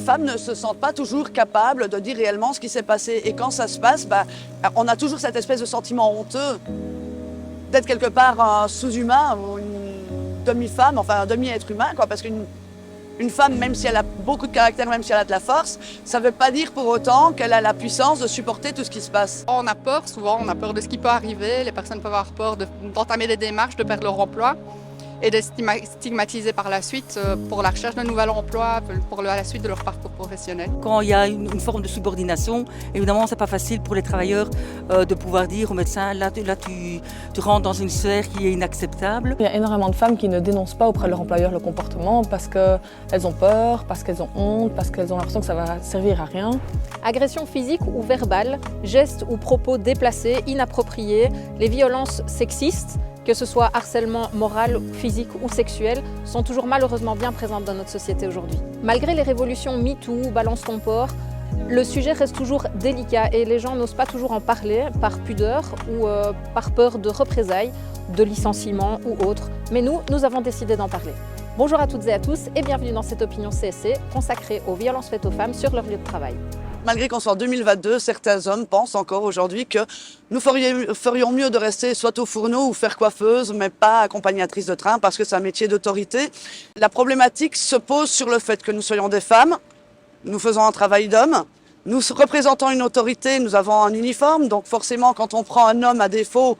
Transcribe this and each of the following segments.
femmes ne se sentent pas toujours capables de dire réellement ce qui s'est passé. Et quand ça se passe, on a toujours cette espèce de sentiment honteux d'être quelque part un sous-humain ou une demi-femme, enfin un demi-être humain, quoi, parce qu'une femme, même si elle a beaucoup de caractère, même si elle a de la force, ça ne veut pas dire pour autant qu'elle a la puissance de supporter tout ce qui se passe. On a peur, souvent, on a peur de ce qui peut arriver. Les personnes peuvent avoir peur d'entamer des démarches, de perdre leur emploi et d'être stigmatisées par la suite pour la recherche d'un nouvel emploi, pour la suite de leur parcours professionnel. Quand il y a une forme de subordination, évidemment, c'est pas facile pour les travailleurs de pouvoir dire au médecin, là tu rentres dans une sphère qui est inacceptable. Il y a énormément de femmes qui ne dénoncent pas auprès de leur employeur le comportement parce qu'elles ont peur, parce qu'elles ont honte, parce qu'elles ont l'impression que ça va servir à rien. Agression physique ou verbale, gestes ou propos déplacés, inappropriés, les violences sexistes, que ce soit harcèlement moral, physique ou sexuel, sont toujours malheureusement bien présentes dans notre société aujourd'hui. Malgré les révolutions MeToo, Balance ton port, le sujet reste toujours délicat et les gens n'osent pas toujours en parler par pudeur ou par peur de représailles, de licenciements ou autres. Mais nous avons décidé d'en parler. Bonjour à toutes et à tous et bienvenue dans cette opinion CSC consacrée aux violences faites aux femmes sur leur lieu de travail. Malgré qu'on soit en 2022, certains hommes pensent encore aujourd'hui que nous ferions mieux de rester soit au fourneau ou faire coiffeuse, mais pas accompagnatrice de train parce que c'est un métier d'autorité. La problématique se pose sur le fait que nous soyons des femmes, nous faisons un travail d'homme, nous représentons une autorité, nous avons un uniforme, donc forcément quand on prend un homme à défaut,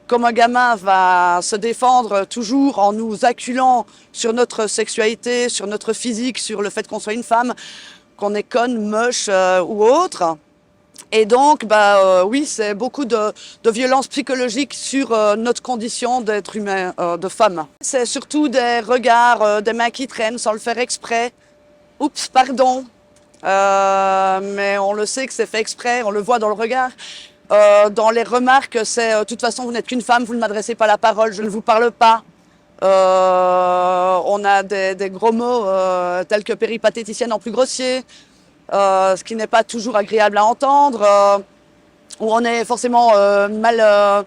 comme un gamin va se défendre toujours en nous acculant sur notre sexualité, sur notre physique, sur le fait qu'on soit une femme, qu'on est conne, moche ou autre. Et donc, oui, c'est beaucoup de violence psychologique sur notre condition d'être humain, de femme. C'est surtout des regards, des mains qui traînent sans le faire exprès. Oups, pardon. Mais on le sait que c'est fait exprès, on le voit dans le regard. Dans les remarques, c'est de toute façon, vous n'êtes qu'une femme, vous ne m'adressez pas la parole, je ne vous parle pas. On a des gros mots tels que péripatéticienne en plus grossier, ce qui n'est pas toujours agréable à entendre, où on est forcément mal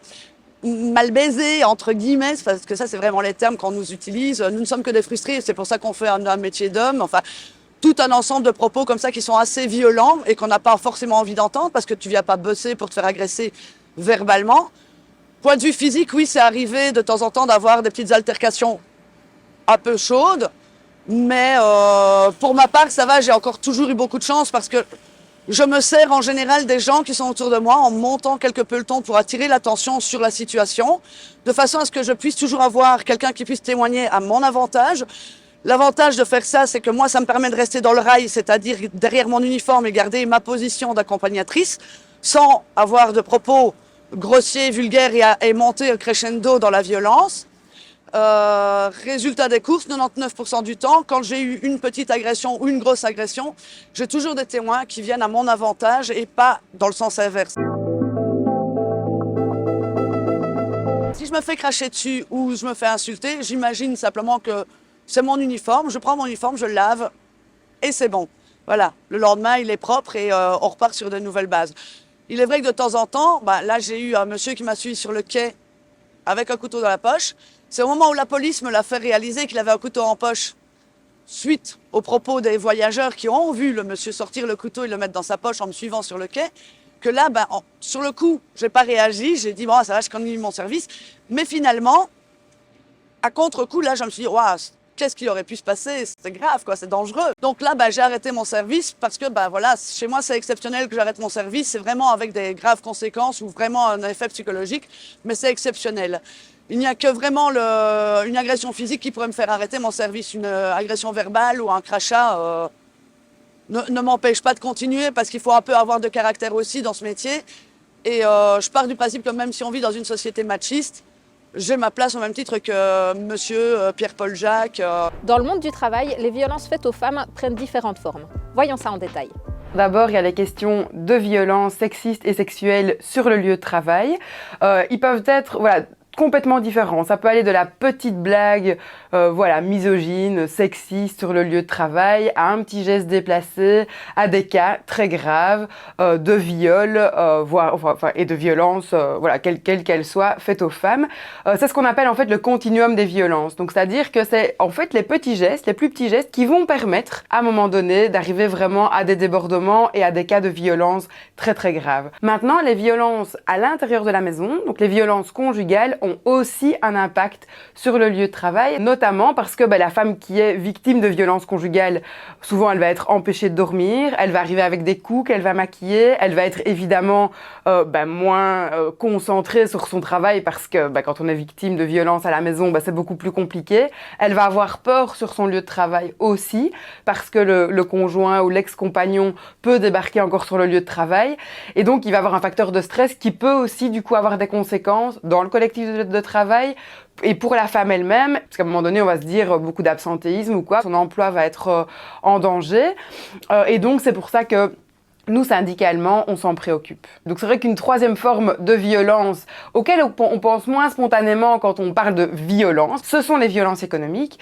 baisé, entre guillemets, parce que ça c'est vraiment les termes qu'on nous utilise. Nous ne sommes que des frustrés, c'est pour ça qu'on fait un métier d'homme. Enfin, tout un ensemble de propos comme ça qui sont assez violents et qu'on n'a pas forcément envie d'entendre parce que tu viens pas bosser pour te faire agresser verbalement. Point de vue physique, oui, c'est arrivé de temps en temps d'avoir des petites altercations un peu chaudes, mais pour ma part, ça va, j'ai encore toujours eu beaucoup de chance parce que je me sers en général des gens qui sont autour de moi en montant quelque peu le ton pour attirer l'attention sur la situation, de façon à ce que je puisse toujours avoir quelqu'un qui puisse témoigner à mon avantage. L'avantage de faire ça, c'est que moi, ça me permet de rester dans le rail, c'est-à-dire derrière mon uniforme et garder ma position d'accompagnatrice, sans avoir de propos grossier, vulgaire et monter crescendo dans la violence. Résultat des courses, 99% du temps, quand j'ai eu une petite agression ou une grosse agression, j'ai toujours des témoins qui viennent à mon avantage et pas dans le sens inverse. Si je me fais cracher dessus ou je me fais insulter, j'imagine simplement que c'est mon uniforme, je prends mon uniforme, je le lave et c'est bon. Voilà, le lendemain il est propre et on repart sur de nouvelles bases. Il est vrai que de temps en temps, là j'ai eu un monsieur qui m'a suivi sur le quai avec un couteau dans la poche. C'est au moment où la police me l'a fait réaliser qu'il avait un couteau en poche, suite aux propos des voyageurs qui ont vu le monsieur sortir le couteau et le mettre dans sa poche en me suivant sur le quai, que là, sur le coup, j'ai pas réagi, j'ai dit bon ça va, je continue mon service. Mais finalement, à contre-coup, là je me suis dit waouh, qu'est-ce qui aurait pu se passer? C'est grave, quoi, c'est dangereux. Donc là, j'ai arrêté mon service parce que, voilà, chez moi, c'est exceptionnel que j'arrête mon service. C'est vraiment avec des graves conséquences ou vraiment un effet psychologique, mais c'est exceptionnel. Il n'y a que vraiment une agression physique qui pourrait me faire arrêter mon service. Une agression verbale ou un crachat ne m'empêche pas de continuer parce qu'il faut un peu avoir de caractère aussi dans ce métier. Et je pars du principe que même si on vit dans une société machiste, j'ai ma place au même titre que monsieur Pierre-Paul Jacques. Dans le monde du travail, les violences faites aux femmes prennent différentes formes. Voyons ça en détail. D'abord, il y a les questions de violences sexistes et sexuelles sur le lieu de travail. Ils peuvent être complètement différent. Ça peut aller de la petite blague, misogyne, sexiste sur le lieu de travail, à un petit geste déplacé, à des cas très graves de viol, et de violence, quelle qu'elle soit, faite aux femmes. C'est ce qu'on appelle en fait le continuum des violences. Donc c'est-à-dire que c'est en fait les petits gestes, les plus petits gestes qui vont permettre à un moment donné d'arriver vraiment à des débordements et à des cas de violence très très graves. Maintenant, les violences à l'intérieur de la maison, donc les violences conjugales, ont aussi un impact sur le lieu de travail, notamment parce que la femme qui est victime de violences conjugales, souvent elle va être empêchée de dormir, elle va arriver avec des coups qu'elle va maquiller, elle va être évidemment moins concentrée sur son travail parce que quand on est victime de violences à la maison, c'est beaucoup plus compliqué. Elle va avoir peur sur son lieu de travail aussi parce que le conjoint ou l'ex-compagnon peut débarquer encore sur le lieu de travail et donc il va avoir un facteur de stress qui peut aussi du coup avoir des conséquences dans le collectif de travail et pour la femme elle-même, parce qu'à un moment donné on va se dire beaucoup d'absentéisme ou quoi, son emploi va être en danger et donc c'est pour ça que nous, syndicalement, on s'en préoccupe. Donc c'est vrai qu'une troisième forme de violence auquel on pense moins spontanément quand on parle de violence, ce sont les violences économiques.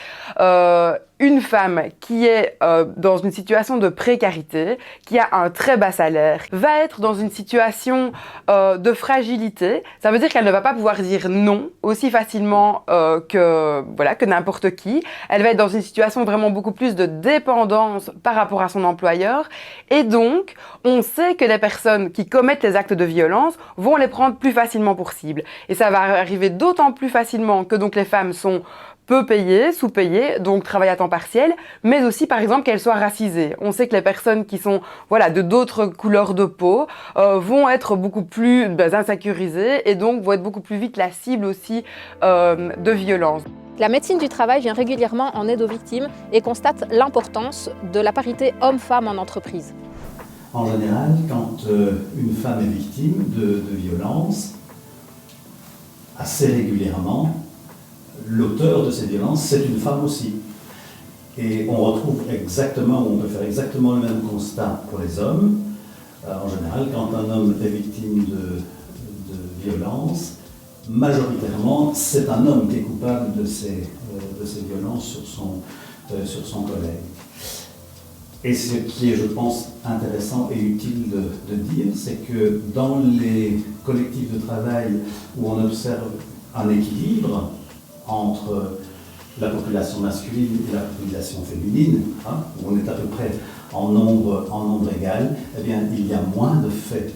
Une femme qui est dans une situation de précarité, qui a un très bas salaire, va être dans une situation de fragilité. Ça veut dire qu'elle ne va pas pouvoir dire non aussi facilement que n'importe qui. Elle va être dans une situation vraiment beaucoup plus de dépendance par rapport à son employeur. Et donc, on sait que les personnes qui commettent les actes de violence vont les prendre plus facilement pour cible. Et ça va arriver d'autant plus facilement que donc les femmes sont peu payées, sous-payées, donc travaillent à temps partiel, mais aussi par exemple qu'elles soient racisées. On sait que les personnes qui sont de d'autres couleurs de peau vont être beaucoup plus insécurisées et donc vont être beaucoup plus vite la cible aussi de violence. La médecine du travail vient régulièrement en aide aux victimes et constate l'importance de la parité homme-femme en entreprise. En général, quand une femme est victime de violences, assez régulièrement, l'auteur de ces violences, c'est une femme aussi. Et on retrouve on peut faire exactement le même constat pour les hommes. En général, quand un homme est victime de violences, majoritairement, c'est un homme qui est coupable de ces violences sur son collègue. Et ce qui est, je pense, intéressant et utile de dire, c'est que dans les collectifs de travail où on observe un équilibre entre la population masculine et la population féminine, où on est à peu près en nombre égal, eh bien, il y a moins de faits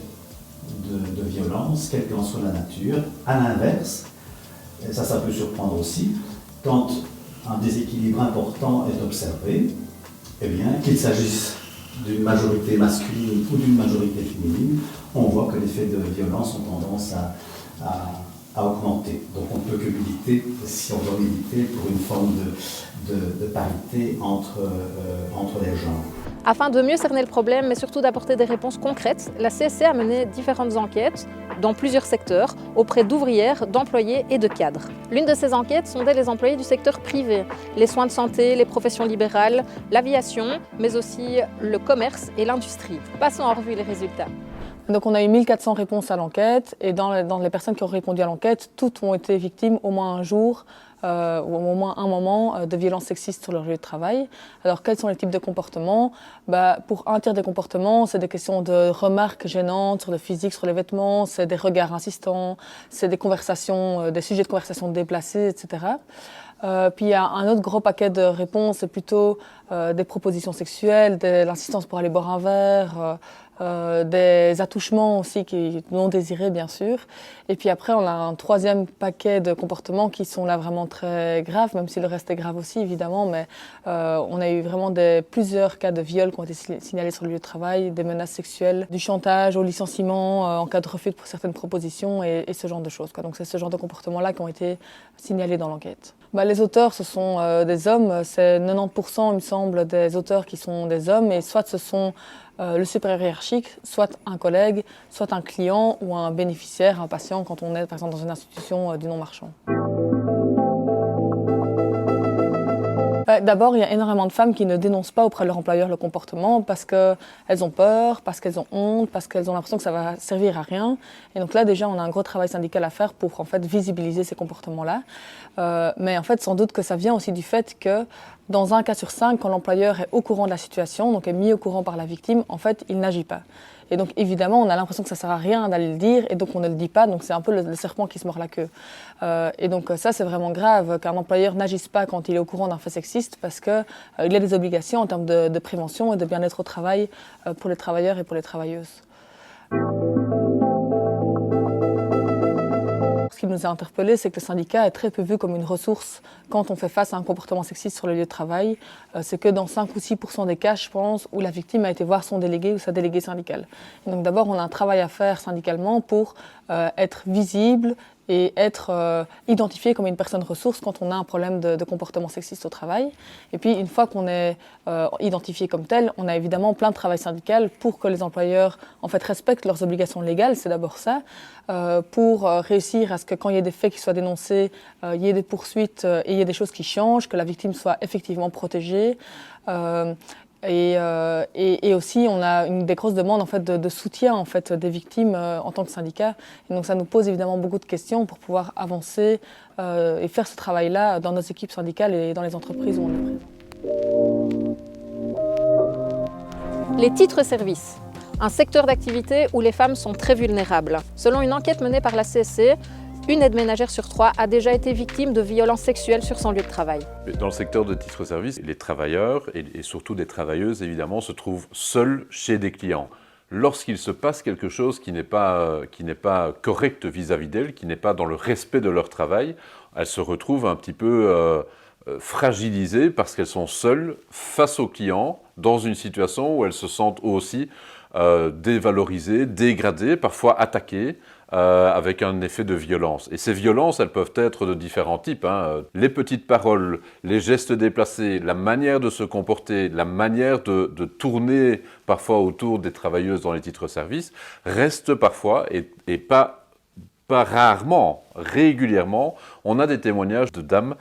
de violence, quelle qu'en soit la nature. À l'inverse, et ça peut surprendre aussi, quand un déséquilibre important est observé, eh bien, qu'il s'agisse d'une majorité masculine ou d'une majorité féminine, on voit que les faits de violence ont tendance à augmenter. Donc on ne peut que militer, si on doit militer, pour une forme de parité entre les genres. Afin de mieux cerner le problème, mais surtout d'apporter des réponses concrètes, la CSC a mené différentes enquêtes dans plusieurs secteurs, auprès d'ouvrières, d'employés et de cadres. L'une de ces enquêtes sondait les employés du secteur privé, les soins de santé, les professions libérales, l'aviation, mais aussi le commerce et l'industrie. Passons en revue les résultats. Donc on a eu 1400 réponses à l'enquête et dans les personnes qui ont répondu à l'enquête, toutes ont été victimes au moins un jour ou au moins un moment de violences sexistes sur leur lieu de travail. Alors quels sont les types de comportements ? Pour un tiers des comportements, c'est des questions de remarques gênantes sur le physique, sur les vêtements, c'est des regards insistants, c'est des conversations, des sujets de conversation déplacés, etc. Puis il y a un autre gros paquet de réponses, c'est plutôt des propositions sexuelles, de l'insistance pour aller boire un verre, des attouchements aussi non désirés bien sûr. Et puis après on a un troisième paquet de comportements qui sont là vraiment très graves, même si le reste est grave aussi évidemment, mais on a eu vraiment plusieurs cas de viol qui ont été signalés sur le lieu de travail, des menaces sexuelles, du chantage au licenciement en cas de refus pour certaines propositions et ce genre de choses, quoi. Donc c'est ce genre de comportements-là qui ont été signalés dans l'enquête. Les auteurs, ce sont des hommes, c'est 90% il me semble des auteurs qui sont des hommes et soit ce sont le supérieur hiérarchique, soit un collègue, soit un client ou un bénéficiaire, un patient quand on est par exemple dans une institution du non-marchand. D'abord, il y a énormément de femmes qui ne dénoncent pas auprès de leur employeur le comportement parce qu'elles ont peur, parce qu'elles ont honte, parce qu'elles ont l'impression que ça va servir à rien. Et donc là, déjà, on a un gros travail syndical à faire pour en fait visibiliser ces comportements-là. Mais en fait, sans doute que ça vient aussi du fait que dans un cas sur 5, quand l'employeur est au courant de la situation, donc est mis au courant par la victime, en fait, il n'agit pas. Et donc, évidemment, on a l'impression que ça ne sert à rien d'aller le dire, et donc on ne le dit pas, donc c'est un peu le serpent qui se mord la queue. Et donc ça, c'est vraiment grave qu'un employeur n'agisse pas quand il est au courant d'un fait sexiste, parce qu'il a des obligations en termes de prévention et de bien-être au travail pour les travailleurs et pour les travailleuses. Ce qui nous a interpellés, c'est que le syndicat est très peu vu comme une ressource quand on fait face à un comportement sexiste sur le lieu de travail. C'est que dans 5 ou 6% des cas, je pense, où la victime a été voir son délégué ou sa déléguée syndicale. Et donc d'abord, on a un travail à faire syndicalement pour être visible et être identifié comme une personne ressource quand on a un problème de comportement sexiste au travail. Et puis, une fois qu'on est identifié comme tel, on a évidemment plein de travail syndical pour que les employeurs en fait, respectent leurs obligations légales, c'est d'abord ça, pour réussir à ce que quand il y ait des faits qui soient dénoncés, il y ait des poursuites et il y ait des choses qui changent, que la victime soit effectivement protégée. Et aussi, on a des grosses demandes en fait, de soutien en fait, des victimes en tant que syndicat. Et donc ça nous pose évidemment beaucoup de questions pour pouvoir avancer et faire ce travail-là dans nos équipes syndicales et dans les entreprises où on est présent. Les titres-services, un secteur d'activité où les femmes sont très vulnérables. Selon une enquête menée par la CSC, une aide ménagère sur 3 a déjà été victime de violences sexuelles sur son lieu de travail. Dans le secteur de titres-services, les travailleurs et surtout des travailleuses, évidemment, se trouvent seuls chez des clients. Lorsqu'il se passe quelque chose qui n'est pas correct vis-à-vis d'elles, qui n'est pas dans le respect de leur travail, elles se retrouvent un petit peu fragilisées parce qu'elles sont seules face aux clients dans une situation où elles se sentent aussi dévalorisées, dégradées, parfois attaquées, avec un effet de violence. Et ces violences, elles peuvent être de différents types. Les petites paroles, les gestes déplacés, la manière de se comporter, la manière de tourner parfois autour des travailleuses dans les titres-services, restent parfois, et pas rarement, régulièrement, on a des témoignages de dames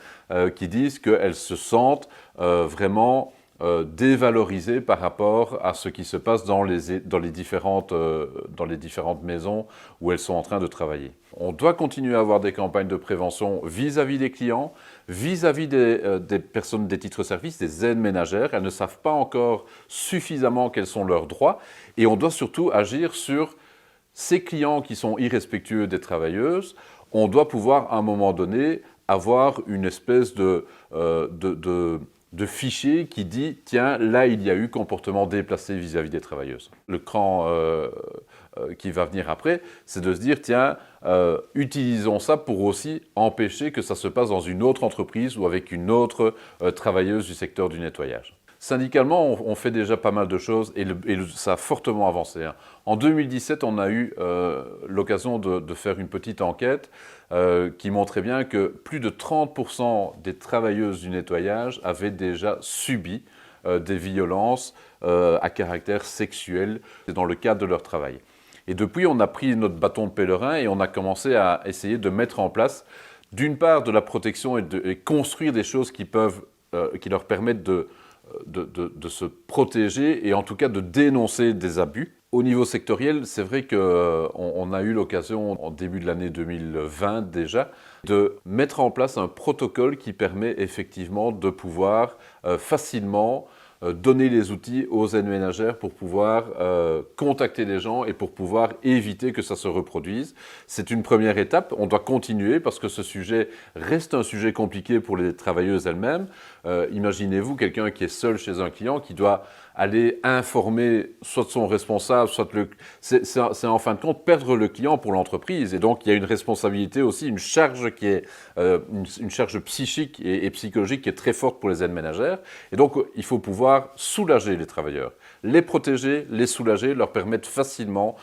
qui disent qu'elles se sentent vraiment dévalorisées par rapport à ce qui se passe dans les différentes maisons où elles sont en train de travailler. On doit continuer à avoir des campagnes de prévention vis-à-vis des clients, vis-à-vis des personnes des titres-services, des aides ménagères. Elles ne savent pas encore suffisamment quels sont leurs droits et on doit surtout agir sur ces clients qui sont irrespectueux des travailleuses. On doit pouvoir à un moment donné avoir une espèce de fichier qui dit « tiens, là, il y a eu comportement déplacé vis-à-vis des travailleuses ». Le cran qui va venir après, c'est de se dire « tiens, utilisons ça pour aussi empêcher que ça se passe dans une autre entreprise ou avec une autre travailleuse du secteur du nettoyage ». Syndicalement, on fait déjà pas mal de choses et ça a fortement avancé. En 2017, on a eu l'occasion de faire une petite enquête qui montrait bien que plus de 30% des travailleuses du nettoyage avaient déjà subi des violences à caractère sexuel dans le cadre de leur travail. Et depuis, on a pris notre bâton de pèlerin et on a commencé à essayer de mettre en place, d'une part, de la protection et construire des choses qui leur permettent de se protéger et en tout cas de dénoncer des abus. Au niveau sectoriel, c'est vrai qu'on a eu l'occasion, en début de l'année 2020 déjà, de mettre en place un protocole qui permet effectivement de pouvoir facilement donner les outils aux aides ménagères pour pouvoir contacter des gens et pour pouvoir éviter que ça se reproduise. C'est une première étape, on doit continuer parce que ce sujet reste un sujet compliqué pour les travailleuses elles-mêmes. Imaginez-vous quelqu'un qui est seul chez un client qui doit aller informer soit son responsable, soit c'est en fin de compte perdre le client pour l'entreprise. Et donc il y a une responsabilité aussi, une charge qui est une charge psychique et psychologique qui est très forte pour les aides ménagères. Et donc il faut pouvoir soulager les travailleurs, les protéger, les soulager, leur permettre facilement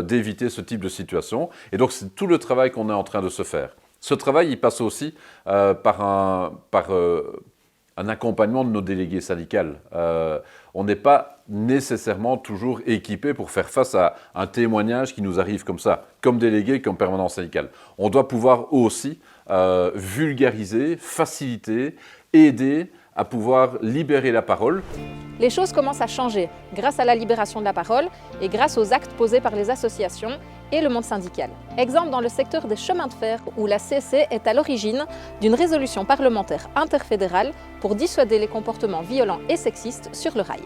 d'éviter ce type de situation. Et donc c'est tout le travail qu'on est en train de se faire. Ce travail, il passe aussi par un accompagnement de nos délégués syndicales. On n'est pas nécessairement toujours équipé pour faire face à un témoignage qui nous arrive comme ça, comme délégué, comme permanent syndical. On doit pouvoir aussi vulgariser, faciliter, aider à pouvoir libérer la parole. Les choses commencent à changer grâce à la libération de la parole et grâce aux actes posés par les associations et le monde syndical. Exemple dans le secteur des chemins de fer où la CSC est à l'origine d'une résolution parlementaire interfédérale pour dissuader les comportements violents et sexistes sur le rail.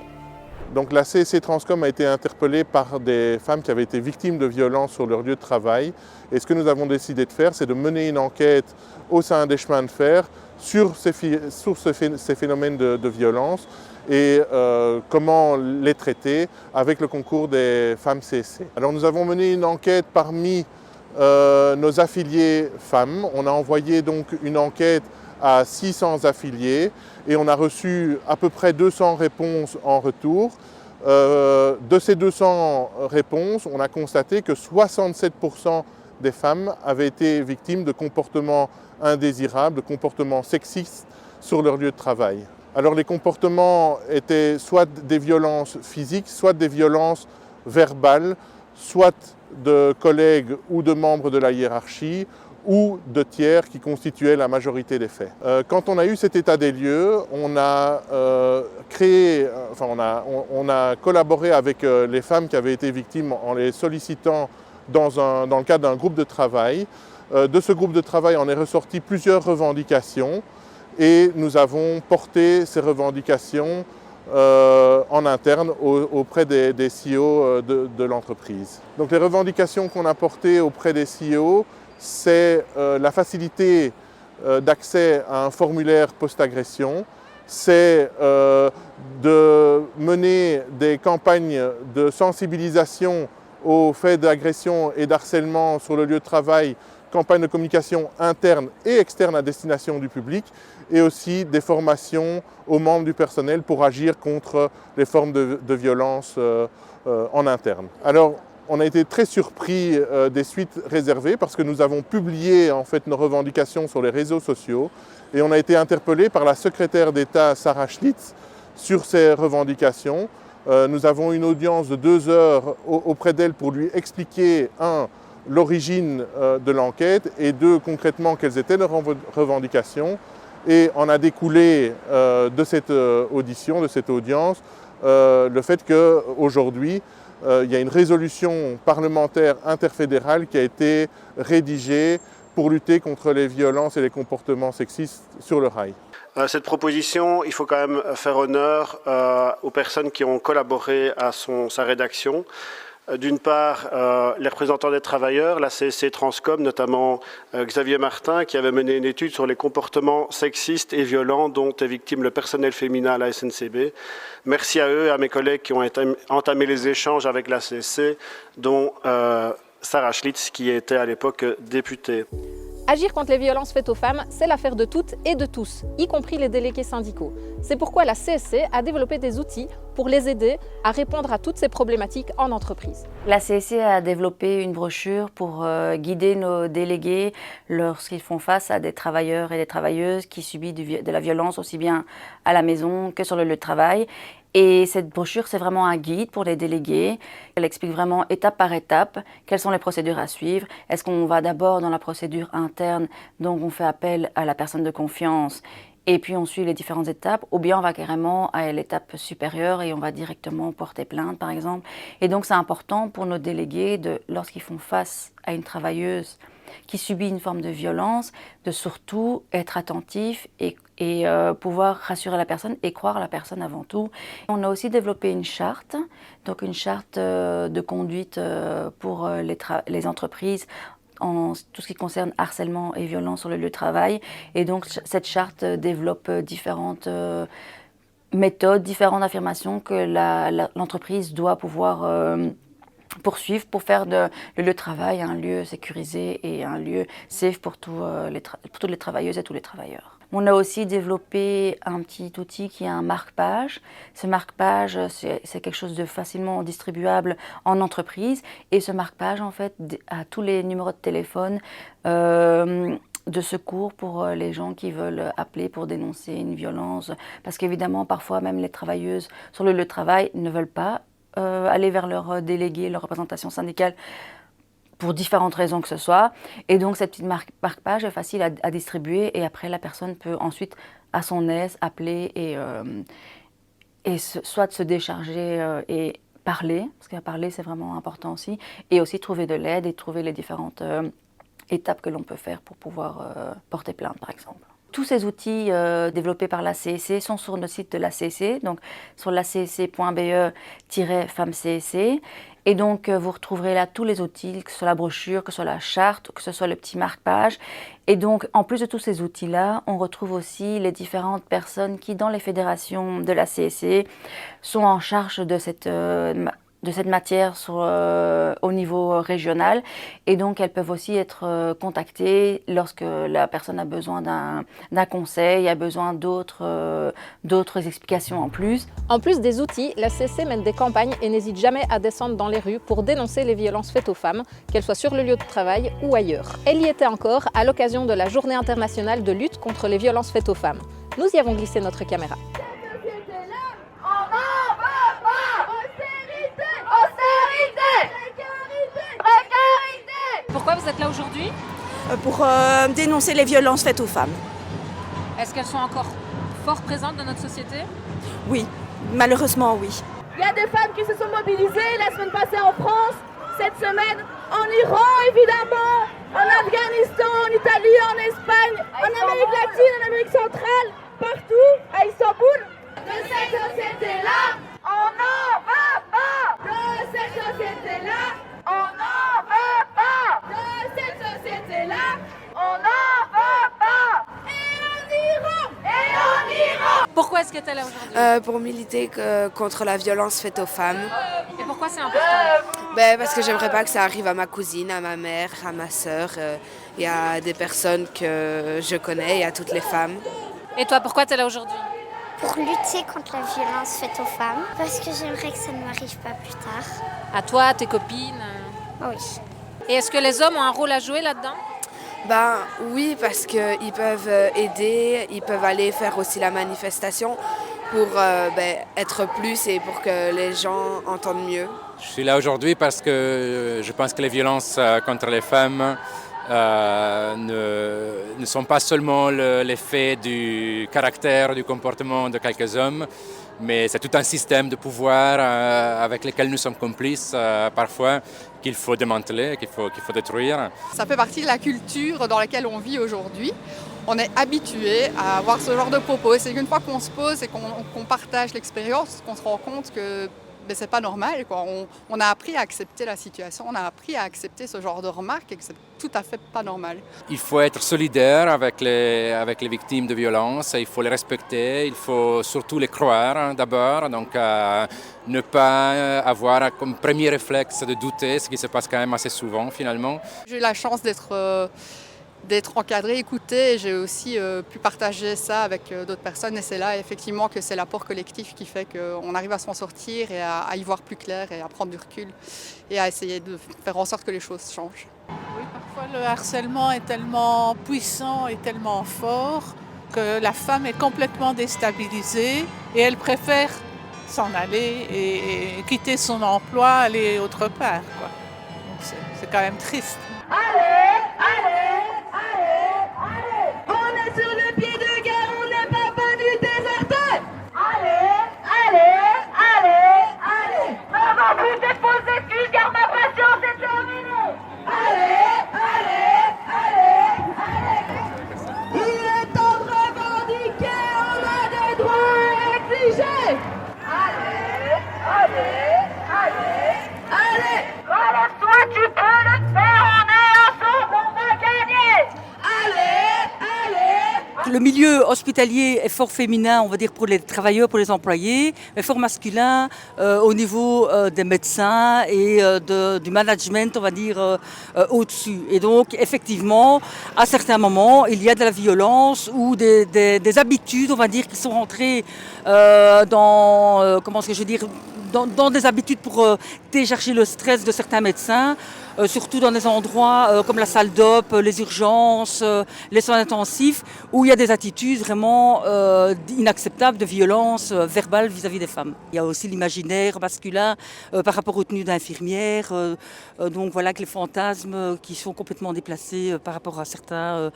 Donc la CSC Transcom a été interpellée par des femmes qui avaient été victimes de violences sur leur lieu de travail. Et ce que nous avons décidé de faire, c'est de mener une enquête au sein des chemins de fer sur ces phénomènes de violence et comment les traiter avec le concours des femmes CSC. Alors nous avons mené une enquête parmi nos affiliés femmes. On a envoyé donc une enquête à 600 affiliés et on a reçu à peu près 200 réponses en retour. De ces 200 réponses, on a constaté que 67% des femmes avaient été victimes de comportements indésirables, de comportements sexistes sur leur lieu de travail. Alors les comportements étaient soit des violences physiques, soit des violences verbales, soit de collègues ou de membres de la hiérarchie, ou de tiers qui constituaient la majorité des faits. Quand on a eu cet état des lieux, on a collaboré avec les femmes qui avaient été victimes en les sollicitant dans le cadre d'un groupe de travail. De ce groupe de travail, en est ressorti plusieurs revendications et nous avons porté ces revendications en interne auprès des CEO de l'entreprise. Donc les revendications qu'on a portées auprès des CEO, c'est la facilité d'accès à un formulaire post-agression, c'est de mener des campagnes de sensibilisation aux faits d'agression et d'harcèlement sur le lieu de travail, campagnes de communication interne et externe à destination du public, et aussi des formations aux membres du personnel pour agir contre les formes de violence en interne. Alors, on a été très surpris des suites réservées parce que nous avons publié en fait nos revendications sur les réseaux sociaux et on a été interpellé par la secrétaire d'État Sarah Schlitz sur ces revendications. Nous avons une audience de 2 heures auprès d'elle pour lui expliquer, 1, l'origine de l'enquête et 2, concrètement, quelles étaient leurs revendications. Et en a découlé de cette audition, de cette audience, le fait qu'aujourd'hui, il y a une résolution parlementaire interfédérale qui a été rédigée pour lutter contre les violences et les comportements sexistes sur le rail. Cette proposition, il faut quand même faire honneur aux personnes qui ont collaboré à sa rédaction. D'une part, les représentants des travailleurs, la CSC Transcom, notamment Xavier Martin, qui avait mené une étude sur les comportements sexistes et violents dont est victime le personnel féminin à la SNCB. Merci à eux et à mes collègues qui ont entamé les échanges avec la CSC, dont Sarah Schlitz, qui était à l'époque députée. Agir contre les violences faites aux femmes, c'est l'affaire de toutes et de tous, y compris les délégués syndicaux. C'est pourquoi la CSC a développé des outils pour les aider à répondre à toutes ces problématiques en entreprise. La CSC a développé une brochure pour guider nos délégués lorsqu'ils font face à des travailleurs et des travailleuses qui subissent de la violence aussi bien à la maison que sur le lieu de travail. Et cette brochure, c'est vraiment un guide pour les délégués. Elle explique vraiment étape par étape quelles sont les procédures à suivre. Est-ce qu'on va d'abord dans la procédure interne, donc on fait appel à la personne de confiance et puis on suit les différentes étapes, ou bien on va carrément à l'étape supérieure et on va directement porter plainte, par exemple. Et donc c'est important pour nos délégués, lorsqu'ils font face à une travailleuse qui subit une forme de violence, de surtout être attentif et pouvoir rassurer la personne et croire la personne avant tout. On a aussi développé une charte, donc une charte de conduite pour les entreprises en tout ce qui concerne harcèlement et violence sur le lieu de travail. Et donc cette charte développe différentes méthodes, différentes affirmations que l'entreprise doit pouvoir poursuivre pour faire le lieu de travail un lieu sécurisé et un lieu safe pour toutes les travailleuses et tous les travailleurs. On a aussi développé un petit outil qui est un marque-page. Ce marque-page, c'est quelque chose de facilement distribuable en entreprise. Et ce marque-page, en fait, a tous les numéros de téléphone de secours pour les gens qui veulent appeler pour dénoncer une violence. Parce qu'évidemment, parfois, même les travailleuses sur le lieu de travail ne veulent pas aller vers leur délégué, leur représentation syndicale pour différentes raisons que ce soit. Et donc, cette petite marque-page est facile à distribuer et après, la personne peut ensuite, à son aise, appeler et soit se décharger et parler, parce que parler, c'est vraiment important aussi, et aussi trouver de l'aide et trouver les différentes étapes que l'on peut faire pour pouvoir porter plainte, par exemple. Tous ces outils développés par la CSC sont sur le site de la CSC, donc sur la csc.be-femmes-csc. Et donc, vous retrouverez là tous les outils, que ce soit la brochure, que ce soit la charte, que ce soit le petit marque-page. Et donc, en plus de tous ces outils-là, on retrouve aussi les différentes personnes qui, dans les fédérations de la CSC, sont en charge de cette matière au niveau régional. Et donc, elles peuvent aussi être contactées lorsque la personne a besoin d'un conseil, a besoin d'autres explications en plus. En plus des outils, la CSC mène des campagnes et n'hésite jamais à descendre dans les rues pour dénoncer les violences faites aux femmes, qu'elles soient sur le lieu de travail ou ailleurs. Elle y était encore à l'occasion de la Journée internationale de lutte contre les violences faites aux femmes. Nous y avons glissé notre caméra. Pourquoi vous êtes là aujourd'hui ? Pour dénoncer les violences faites aux femmes. Est-ce qu'elles sont encore fort présentes dans notre société ? Oui, malheureusement oui. Il y a des femmes qui se sont mobilisées la semaine passée en France, cette semaine en Iran évidemment, en Afghanistan, en Italie, en Espagne, en Amérique latine, en Amérique centrale, partout, à Istanbul. De cette société-là, on n'en veut pas. De cette société-là, on n'en veut pas. De cette société-là, on n'en veut pas. Et en Iran. Et en Iran. Pourquoi est-ce que tu es là aujourd'hui ? Pour militer contre la violence faite aux femmes. Et pourquoi c'est important ? Parce que j'aimerais pas que ça arrive à ma cousine, à ma mère, à ma sœur, et à des personnes que je connais et à toutes les femmes. Et toi, pourquoi tu es là aujourd'hui ? Pour lutter contre la violence faite aux femmes, parce que j'aimerais que ça ne m'arrive pas plus tard. À toi, à tes copines ? Oui. Et est-ce que les hommes ont un rôle à jouer là-dedans ? Oui, parce qu'ils peuvent aider, ils peuvent aller faire aussi la manifestation pour être plus et pour que les gens entendent mieux. Je suis là aujourd'hui parce que je pense que les violences contre les femmes ne sont pas seulement l'effet du caractère, du comportement de quelques hommes, mais c'est tout un système de pouvoir avec lequel nous sommes complices parfois, qu'il faut démanteler, qu'il faut détruire. Ça fait partie de la culture dans laquelle on vit aujourd'hui. On est habitué à avoir ce genre de propos. C'est qu'une fois qu'on se pose et qu'on partage l'expérience, qu'on se rend compte que c'est pas normal, quoi. On a appris à accepter la situation, on a appris à accepter ce genre de remarques et que c'est tout à fait pas normal. Il faut être solidaire avec les victimes de violences, il faut les respecter, il faut surtout les croire d'abord, donc ne pas avoir comme premier réflexe de douter, ce qui se passe quand même assez souvent finalement. J'ai eu la chance d'être encadrée, écoutée, et j'ai aussi pu partager ça avec d'autres personnes. Et c'est là effectivement que c'est l'apport collectif qui fait qu'on arrive à s'en sortir et à y voir plus clair et à prendre du recul et à essayer de faire en sorte que les choses changent. Oui, parfois le harcèlement est tellement puissant et tellement fort que la femme est complètement déstabilisée et elle préfère s'en aller et quitter son emploi, aller autre part, quoi. Donc c'est quand même triste. Allez, allez, allez, allez. On est sur le pied de guerre, on n'est pas venu déserter. Allez, allez, allez, allez. On va plus de fausses excuses car ma patience est terminée. Allez, allez, allez, allez. Il est temps de revendiquer, on a des droits à exiger. Allez, allez, allez, allez. Relève-toi, tu peux le faire, on est ensemble, on va gagner. Allez, allez. Le milieu hospitalier est fort féminin, on va dire, pour les travailleurs, pour les employés, mais fort masculin au niveau des médecins et du management, on va dire, au-dessus. Et donc, effectivement, à certains moments, il y a de la violence ou des habitudes, on va dire, qui sont rentrées dans des habitudes pour décharger le stress de certains médecins, surtout dans des endroits comme la salle d'op, les urgences, les soins intensifs, où il y a des attitudes vraiment inacceptables de violence verbale vis-à-vis des femmes. Il y a aussi l'imaginaire masculin par rapport aux tenues d'infirmières, donc voilà que les fantasmes qui sont complètement déplacés par rapport à certaines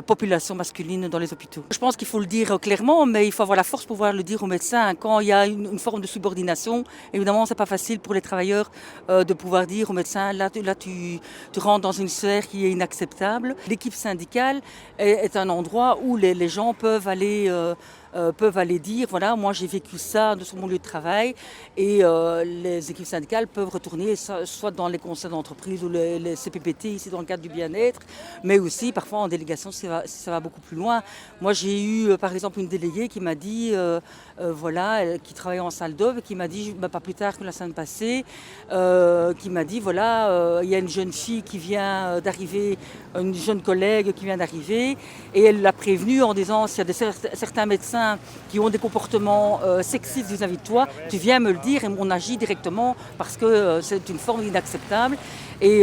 populations masculines dans les hôpitaux. Je pense qu'il faut le dire clairement, mais il faut avoir la force pour pouvoir le dire aux médecins. Quand il y a une forme de subordination, évidemment, c'est pas facile pour les travailleurs de pouvoir dire aux médecins, là tu rentres dans une sphère qui est inacceptable. L'équipe syndicale est un endroit où les gens peuvent aller dire, voilà, moi j'ai vécu ça sur mon lieu de travail, et les équipes syndicales peuvent retourner soit dans les conseils d'entreprise ou les CPPT ici dans le cadre du bien-être, mais aussi parfois en délégation si ça va beaucoup plus loin. Moi j'ai eu par exemple une déléguée qui m'a dit, qui travaillait en salle d'op, et qui m'a dit, pas plus tard que la semaine passée, qui m'a dit, voilà, il y a une jeune fille qui vient d'arriver, une jeune collègue qui vient d'arriver, et elle l'a prévenue en disant, s'il y a certains médecins qui ont des comportements sexistes vis-à-vis de toi, tu viens me le dire et on agit directement parce que c'est une forme inacceptable, et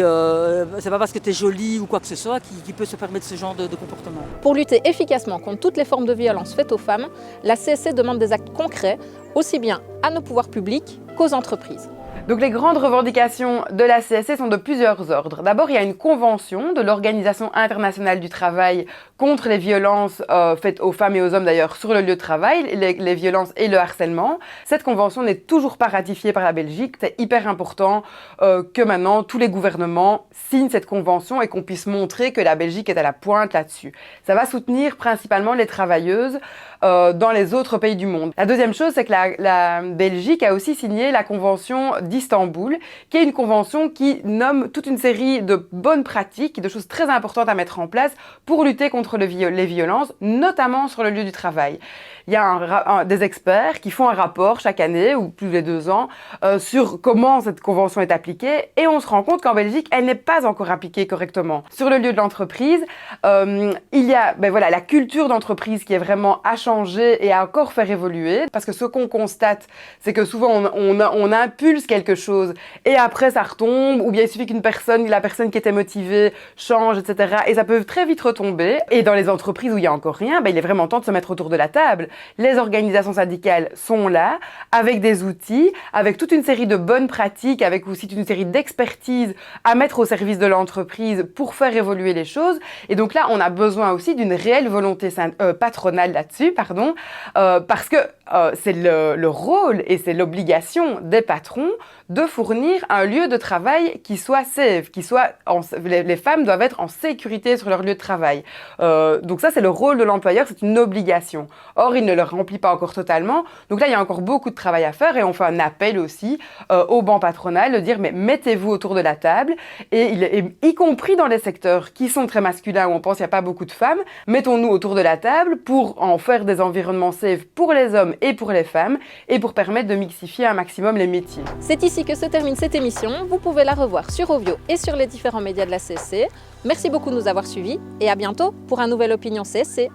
c'est pas parce que tu es jolie ou quoi que ce soit qui peut se permettre ce genre de comportement. Pour lutter efficacement contre toutes les formes de violence faites aux femmes, la CSC demande des actes concrets, aussi bien à nos pouvoirs publics qu'aux entreprises. Donc les grandes revendications de la CSC sont de plusieurs ordres. D'abord, il y a une convention de l'Organisation internationale du travail contre les violences faites aux femmes et aux hommes d'ailleurs sur le lieu de travail, les violences et le harcèlement. Cette convention n'est toujours pas ratifiée par la Belgique. C'est hyper important que maintenant tous les gouvernements signent cette convention et qu'on puisse montrer que la Belgique est à la pointe là-dessus. Ça va soutenir principalement les travailleuses dans les autres pays du monde. La deuxième chose, c'est que la Belgique a aussi signé la convention d'Istanbul, qui est une convention qui nomme toute une série de bonnes pratiques, de choses très importantes à mettre en place pour lutter contre les violences, notamment sur le lieu du travail. Il y a des experts qui font un rapport chaque année ou tous les 2 ans sur comment cette convention est appliquée, et on se rend compte qu'en Belgique, elle n'est pas encore appliquée correctement. Sur le lieu de l'entreprise, il y a la culture d'entreprise qui est vraiment à changer et à encore faire évoluer, parce que ce qu'on constate, c'est que souvent on impulse quelque chose et après ça retombe, ou bien il suffit la personne qui était motivée change, etc. Et ça peut très vite retomber. Et dans les entreprises où il n'y a encore rien, il est vraiment temps de se mettre autour de la table. Les organisations syndicales sont là, avec des outils, avec toute une série de bonnes pratiques, avec aussi toute une série d'expertises à mettre au service de l'entreprise pour faire évoluer les choses. Et donc là, on a besoin aussi d'une réelle volonté patronale là-dessus, parce que c'est le rôle et c'est l'obligation des patrons de fournir un lieu de travail qui soit safe, les femmes doivent être en sécurité sur leur lieu de travail. Donc ça, c'est le rôle de l'employeur, c'est une obligation. Or, il ne le remplit pas encore totalement. Donc là, il y a encore beaucoup de travail à faire, et on fait un appel aussi au banc patronal de dire, mais mettez-vous autour de la table, et y compris dans les secteurs qui sont très masculins, où on pense qu'il n'y a pas beaucoup de femmes, mettons-nous autour de la table pour en faire des environnements safe pour les hommes et pour les femmes, et pour permettre de mixifier un maximum les métiers. C'est ici que se termine cette émission. Vous pouvez la revoir sur Ovio et sur les différents médias de la CSC. Merci beaucoup de nous avoir suivis, et à bientôt pour un nouvel Opinion CSC.